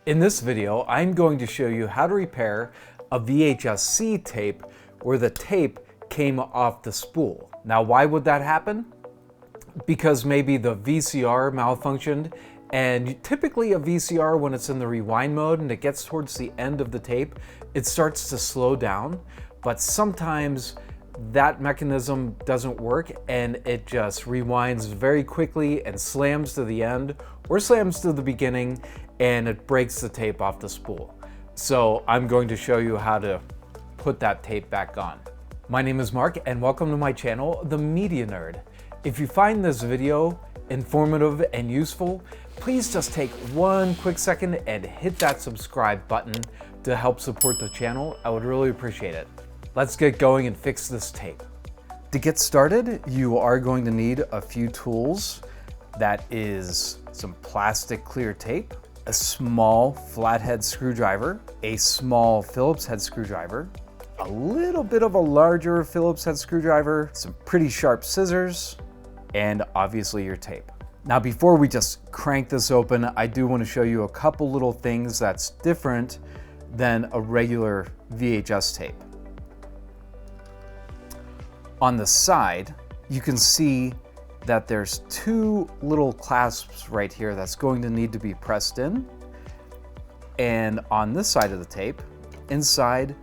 In this video, I'm going to show you how to repair a VHS-C tape where the tape came off the spool. Now, why would that happen? Because maybe the VCR malfunctioned, and typically a VCR, when it's in the rewind mode and it gets towards the end of the tape, it starts to slow down, but sometimes that mechanism doesn't work and it just rewinds very quickly and slams to the end or slams to the beginning and it breaks the tape off the spool. So I'm going to show you how to put that tape back on. My name is Mark and welcome to my channel, The Media Nerd. If you find this video informative and useful, please just take one quick second and hit that subscribe button to help support the channel. I would really appreciate it. Let's get going and fix this tape. To get started, you are going to need a few tools. That is some plastic clear tape, a small flathead screwdriver, a small Phillips head screwdriver, a little bit of a larger Phillips head screwdriver, some pretty sharp scissors, and obviously your tape. Now, before we just crank this open, I do want to show you a couple little things that's different than a regular VHS tape. On the side, you can see that there's two little clasps right here that's going to need to be pressed in. And on this side of the tape, inside,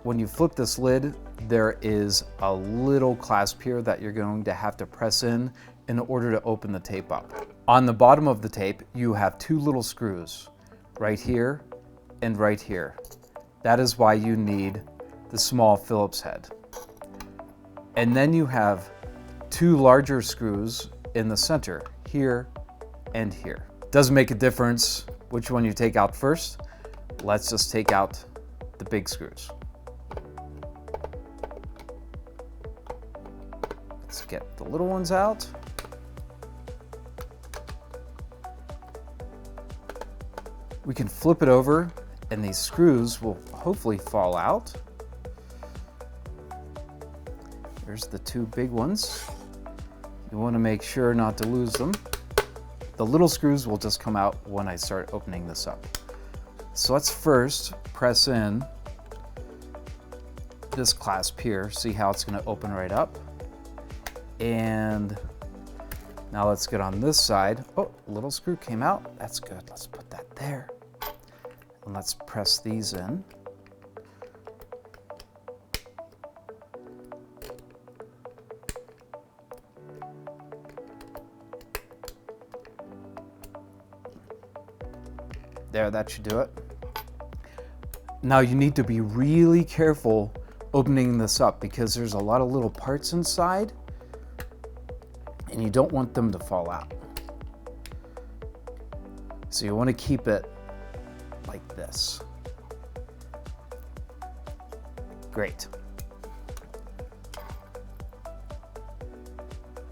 when you flip this lid, there is a little clasp here that you're going to have to press in order to open the tape up. On the bottom of the tape, you have two little screws, right here and right here. That is why you need the small Phillips head. And then you have two larger screws in the center, here and here. Doesn't make a difference which one you take out first. Let's just take out the big screws. Let's get the little ones out. We can flip it over and these screws will hopefully fall out. There's the two big ones. You want to make sure not to lose them. The little screws will just come out when I start opening this up. So let's first press in this clasp here, see how it's going to open right up. And now let's get on this side. Oh, a little screw came out. That's good. Let's put that there. And let's press these in. There, that should do it. Now you need to be really careful opening this up because there's a lot of little parts inside and you don't want them to fall out. So you want to keep it like this. Great.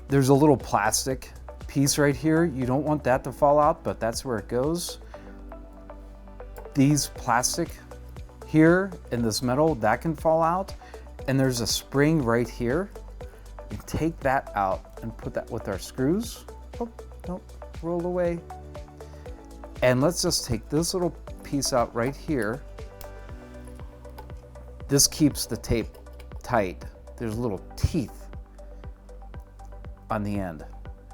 There's a little plastic piece right here. You don't want that to fall out, but that's where it goes. These plastic here in this metal, that can fall out. And there's a spring right here. You take that out and put that with our screws. Oh, nope, roll away. And let's just take this little piece out right here. This keeps the tape tight. There's little teeth on the end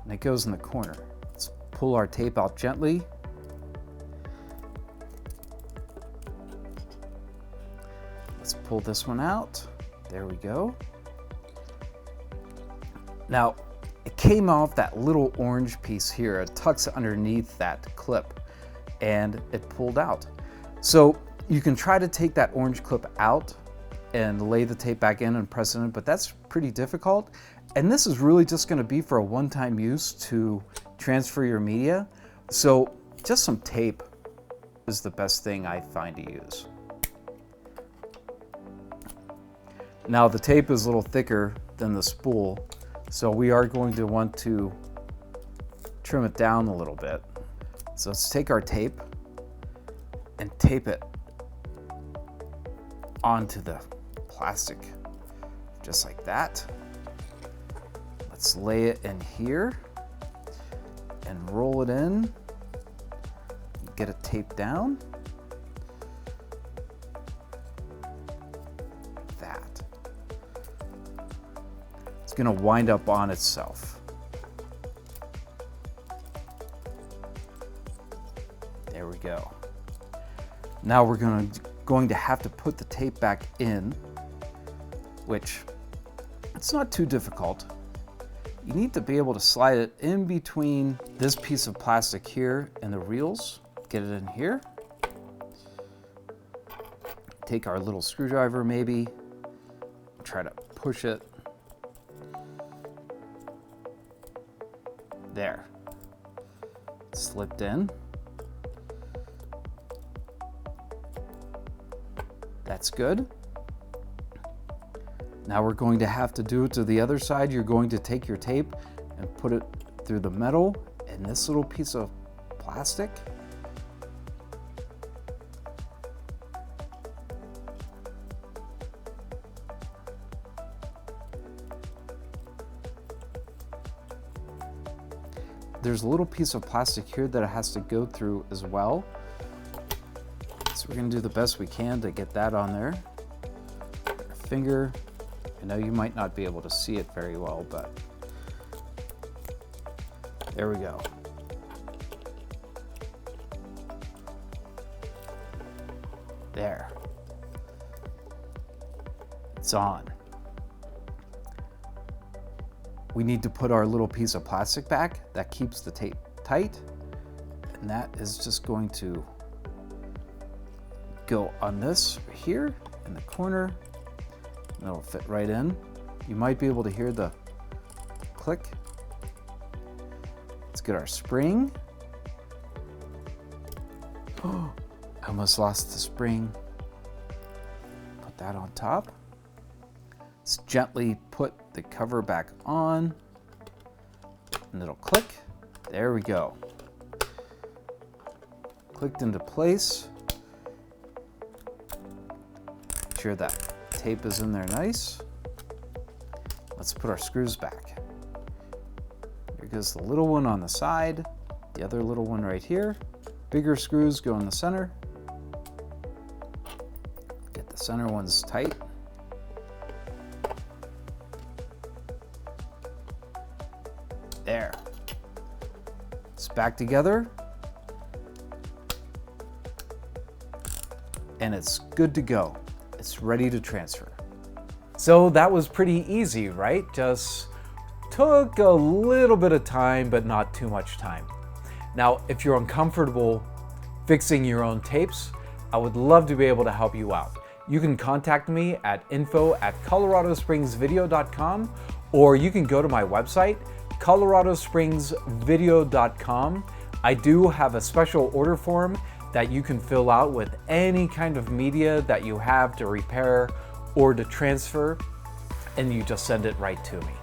and it goes in the corner. Let's pull our tape out gently. Let's pull this one out. There we go. Now, it came off that little orange piece here. It tucks underneath that clip and it pulled out. So you can try to take that orange clip out and lay the tape back in and press it in, but that's pretty difficult. And this is really just gonna be for a one-time use to transfer your media. So just some tape is the best thing I find to use. Now the tape is a little thicker than the spool, so we are going to want to trim it down a little bit. So let's take our tape and tape it onto the plastic, just like that. Let's lay it in here and roll it in. get it taped down. That. It's going to wind up on itself. There we go. Now we're going to have to put the tape back in, which it's not too difficult. You need to be able to slide it in between this piece of plastic here and the reels. Get it in here. Take our little screwdriver maybe, try to push it. There. Slipped in. That's good. Now we're going to have to do it to the other side. You're going to take your tape and put it through the metal and this little piece of plastic. There's a little piece of plastic here that it has to go through as well. So we're going to do the best we can to get that on there. Our finger. I know you might not be able to see it very well, but there we go. There. It's on. We need to put our little piece of plastic back that keeps the tape tight, and that is just going to go on this here in the corner. That'll fit right in. You might be able to hear the click. Let's get our spring. Oh, I almost lost the spring. Put that on top. Let's gently put the cover back on and it'll click. There we go. Clicked into place. Make sure that tape is in there nice. Let's put our screws back. Here goes the little one on the side, the other little one right here. Bigger screws go in the center. Get the center ones tight. There. It's back together. And it's good to go. It's ready to transfer. So that was pretty easy, right? Just took a little bit of time, but not too much time. Now, if you're uncomfortable fixing your own tapes, I would love to be able to help you out. You can contact me at info@coloradospringsvideo.com, or you can go to my website, coloradospringsvideo.com. I do have a special order form that you can fill out with any kind of media that you have to repair or to transfer, and you just send it right to me.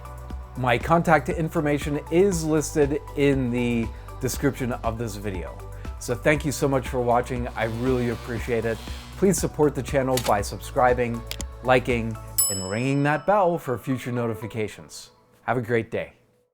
My contact information is listed in the description of this video. So thank you so much for watching. I really appreciate it. Please support the channel by subscribing, liking, and ringing that bell for future notifications. Have a great day.